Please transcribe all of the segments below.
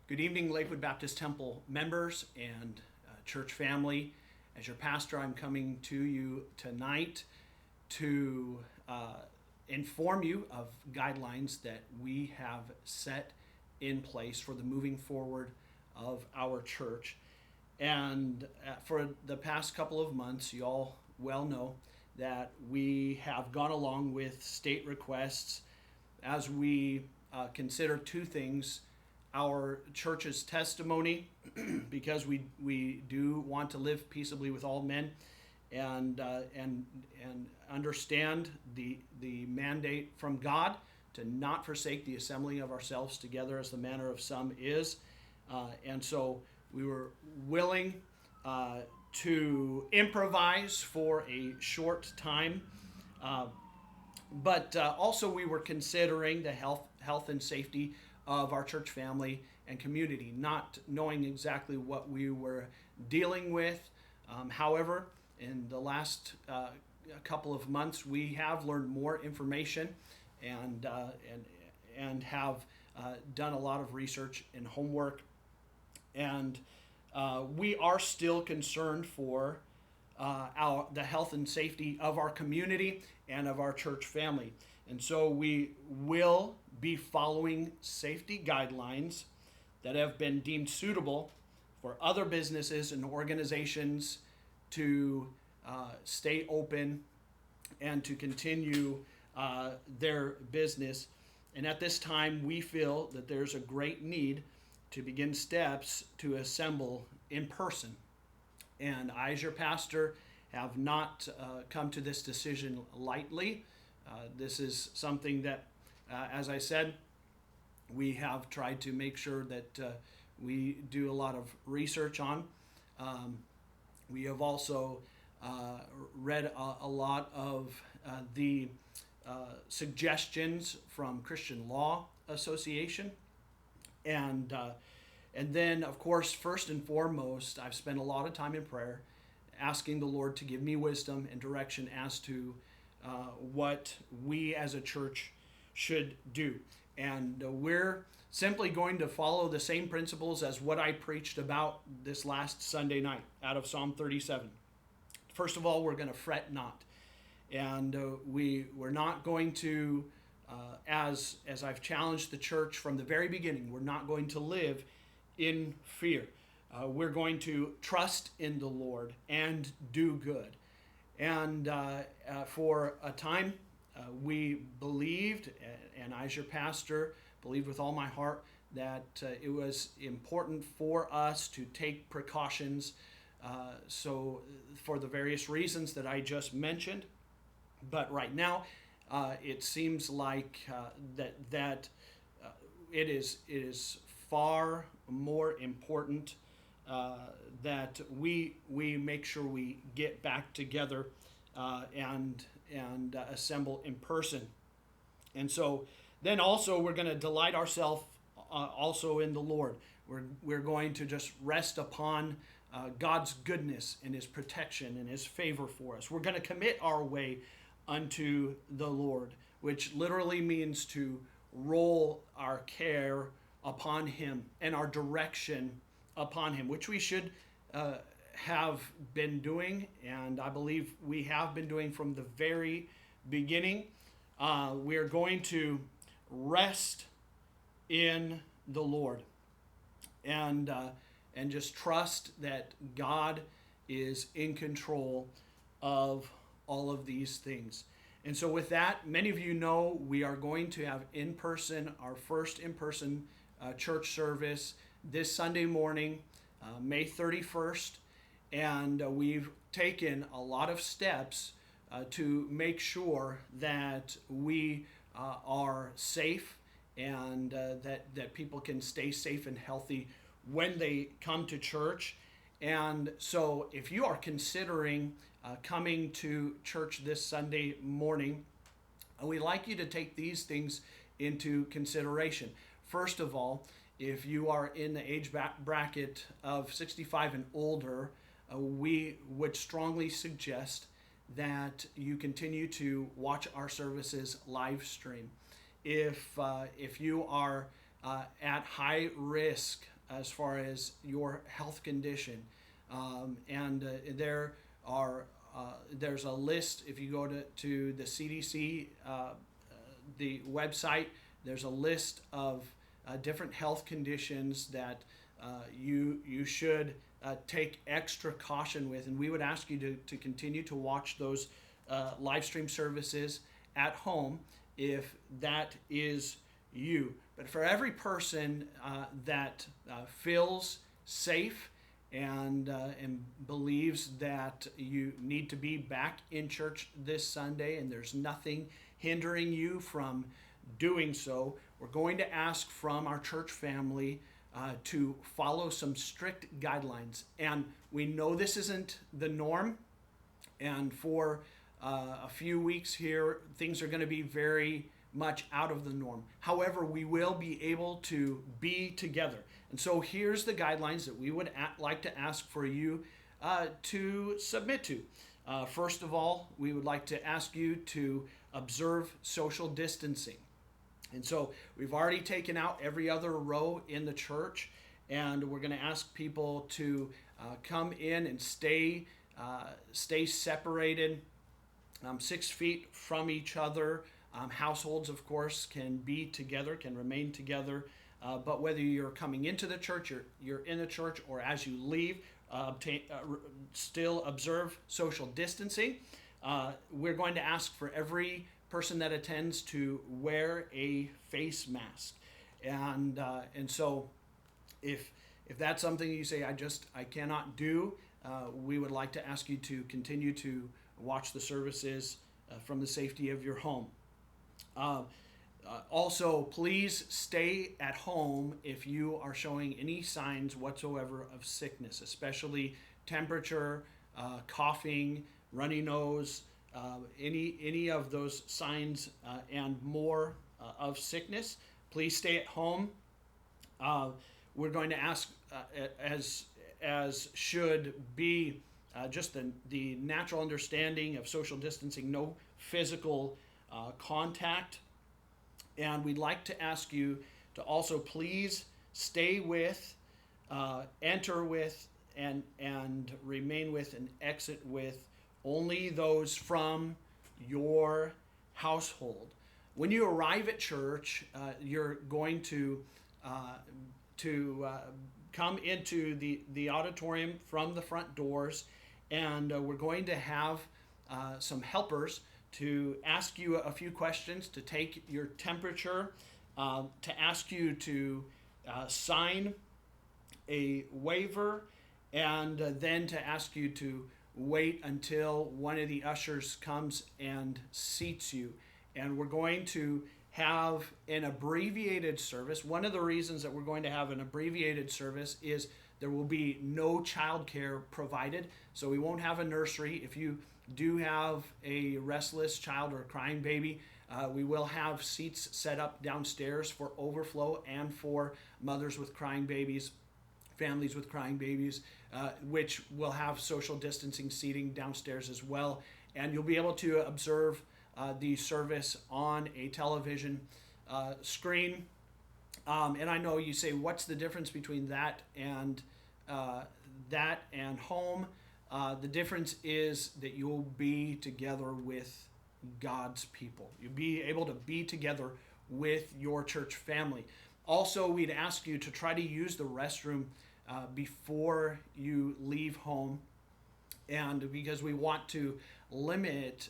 Good evening, Lakewood Baptist Temple members and church family. As your pastor, I'm coming to you tonight to inform you of guidelines that we have set in place for the moving forward of our church. And for the past couple of months, you all well know that we have gone along with state requests as we consider two things: our church's testimony, because we do want to live peaceably with all men, and understand the mandate from God to not forsake the assembling of ourselves together as the manner of some is, and so we were willing to improvise for a short time, but also we were considering the health and safety of our church family and community, not knowing exactly what we were dealing with. However, in the last couple of months, we have learned more information and have done a lot of research and homework, and we are still concerned for the health and safety of our community and of our church family. And so we will be following safety guidelines that have been deemed suitable for other businesses and organizations to stay open and to continue their business. And at this time, we feel that there's a great need to begin steps to assemble in person. And I, as your pastor, have not come to this decision lightly. This is something that, as I said, we have tried to make sure that we do a lot of research on. We have also read a lot of the suggestions from Christian Law Association. And then, of course, first and foremost, I've spent a lot of time in prayer asking the Lord to give me wisdom and direction as to what we as a church should do. And we're simply going to follow the same principles as what I preached about this last Sunday night out of Psalm 37. First of all, we're going to fret not. And we're not going to, as I've challenged the church from the very beginning, we're not going to live in fear. We're going to trust in the Lord and do good. And for a time, we believed, and I as your pastor believed with all my heart, that it was important for us to take precautions, so for the various reasons that I just mentioned. But right now, it seems like that it is far more important that we make sure we get back together and assemble in person. And so then also we're going to delight ourselves also in the Lord. We're going to just rest upon God's goodness and His protection and His favor for us. We're going to commit our way unto the Lord, which literally means to roll our care upon Him and our direction upon Him, which we should have been doing, and I believe we have been doing from the very beginning. We are going to rest in the Lord and just trust that God is in control of all of these things. And so with that, many of you know we are going to have our first in-person church service this Sunday morning, May 31st. And we've taken a lot of steps to make sure that we are safe and that people can stay safe and healthy when they come to church. And so if you are considering coming to church this Sunday morning, we'd like you to take these things into consideration. First of all, if you are in the age bracket of 65 and older, we would strongly suggest that you continue to watch our services live stream. If you are at high risk as far as your health condition. There are there's a list. If you go to the CDC, the website, there's a list of different health conditions that you should take extra caution with, and we would ask you to continue to watch those live stream services at home if that is you. But for every person that feels safe and believes that you need to be back in church this Sunday and there's nothing hindering you from doing so, we're going to ask from our church family to follow some strict guidelines. And we know this isn't the norm, and for a few weeks here, things are going to be very much out of the norm. However, we will be able to be together. And so here's the guidelines that we would like to ask for you to submit to. First of all, we would like to ask you to observe social distancing. And so we've already taken out every other row in the church, and we're going to ask people to come in and stay separated 6 feet from each other. Households, of course, can be together, can remain together, but whether you're coming into the church, you're in the church, or as you leave, still observe social distancing. We're going to ask for every person that attends to wear a face mask, and so if that's something you say I cannot do, we would like to ask you to continue to watch the services from the safety of your home. Also, please stay at home if you are showing any signs whatsoever of sickness, especially temperature, coughing, runny nose, any of those signs and more of sickness. Please stay at home. We're going to ask, as should be just the natural understanding of social distancing, no physical contact. And we'd like to ask you to also please stay with, enter with, and remain with, and exit with only those from your household. When you arrive at church, you're going to come into the auditorium from the front doors, and we're going to have some helpers to ask you a few questions, to take your temperature, to ask you to sign a waiver, and then to ask you to wait until one of the ushers comes and seats you. And we're going to have an abbreviated service. One of the reasons that we're going to have an abbreviated service is there will be no childcare provided, so we won't have a nursery. If you do have a restless child or a crying baby, we will have seats set up downstairs for overflow and for mothers with crying babies, families with crying babies, which will have social distancing seating downstairs as well. And you'll be able to observe the service on a television screen. And I know you say, what's the difference between that and home? The difference is that you'll be together with God's people. You'll be able to be together with your church family. Also, we'd ask you to try to use the restroom before you leave home, and because we want to limit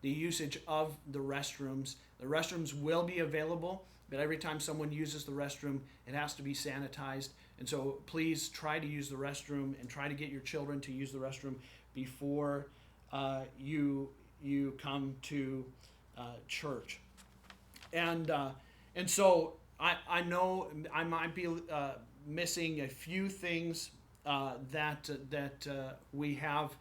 the usage of the restrooms. The restrooms will be available, but every time someone uses the restroom, it has to be sanitized. And so please try to use the restroom and try to get your children to use the restroom before you come to church. And so I know I might be missing a few things that we have.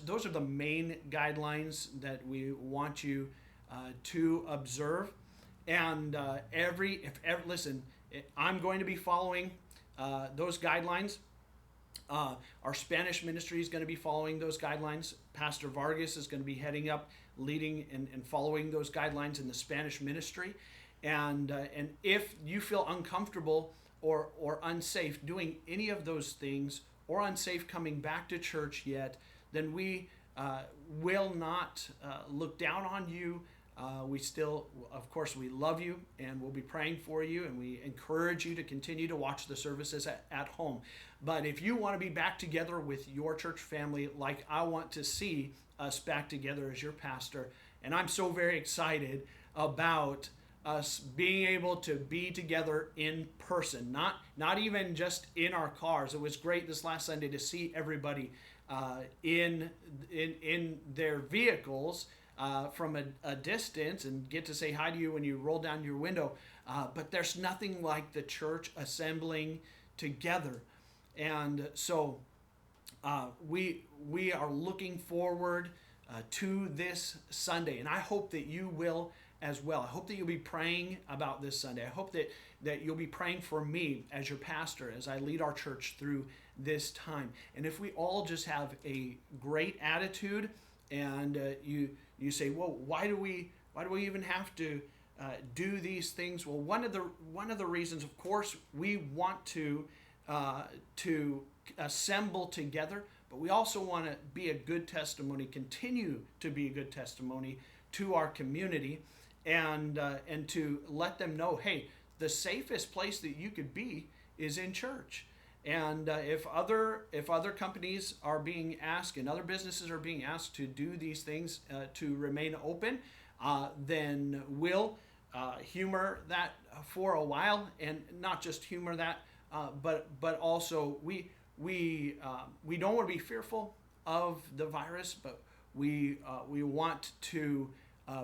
Those are the main guidelines that we want you to observe. And listen, I'm going to be following those guidelines. Our Spanish ministry is going to be following those guidelines. Pastor Vargas is going to be heading up, leading and following those guidelines in the Spanish ministry. And if you feel uncomfortable or unsafe doing any of those things, or unsafe coming back to church yet, then we will not look down on you. We still, of course, we love you, and we'll be praying for you, and we encourage you to continue to watch the services at home. But if you want to be back together with your church family, like I want to see us back together as your pastor, and I'm so very excited about us being able to be together in person, not even just in our cars. It was great this last Sunday to see everybody in their vehicles from a distance, and get to say hi to you when you roll down your window. But there's nothing like the church assembling together, and so we are looking forward to this Sunday, and I hope that you will as well. I hope that you'll be praying about this Sunday. I hope that you'll be praying for me as your pastor as I lead our church through this time. And if we all just have a great attitude, and you say, well, why do we even have to do these things? Well, one of the reasons, of course, we want to assemble together, but we also want to be a good testimony, continue to be a good testimony to our community, and to let them know, hey, the safest place that you could be is in church. And if other companies are being asked, and other businesses are being asked to do these things to remain open, then we'll humor that for a while, and not just humor that, but also we don't want to be fearful of the virus, but we want to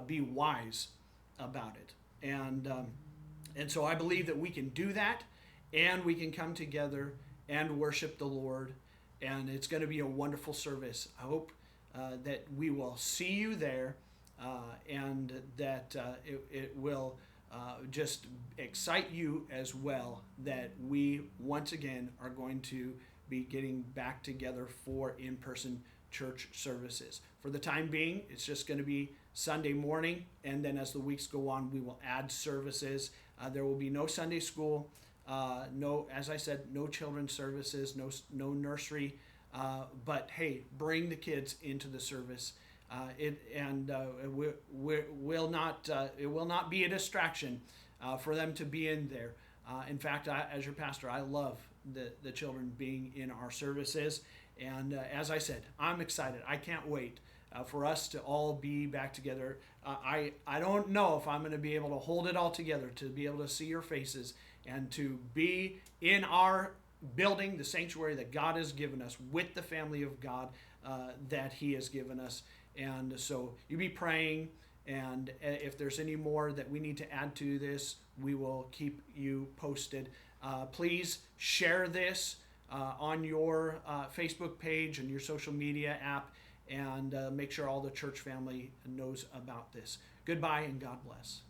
be wise about it, and so I believe that we can do that, and we can come together and worship the Lord, and it's going to be a wonderful service. I hope that we will see you there, and that it will just excite you as well, that we once again are going to be getting back together for in-person church services. For the time being, it's just going to be Sunday morning, and then as the weeks go on, we will add services. There will be no Sunday school, no, as I said, no children's services, no nursery, but hey, bring the kids into the service. It will not be a distraction for them to be in there. In fact, as your pastor, I love the children being in our services, and as I said, I'm excited. I can't wait for us to all be back together. I don't know if I'm going to be able to hold it all together, to be able to see your faces, and to be in our building, the sanctuary that God has given us, with the family of God that He has given us. And so you be praying, and if there's any more that we need to add to this, we will keep you posted. Please share this on your Facebook page and your social media app, and make sure all the church family knows about this. Goodbye, and God bless.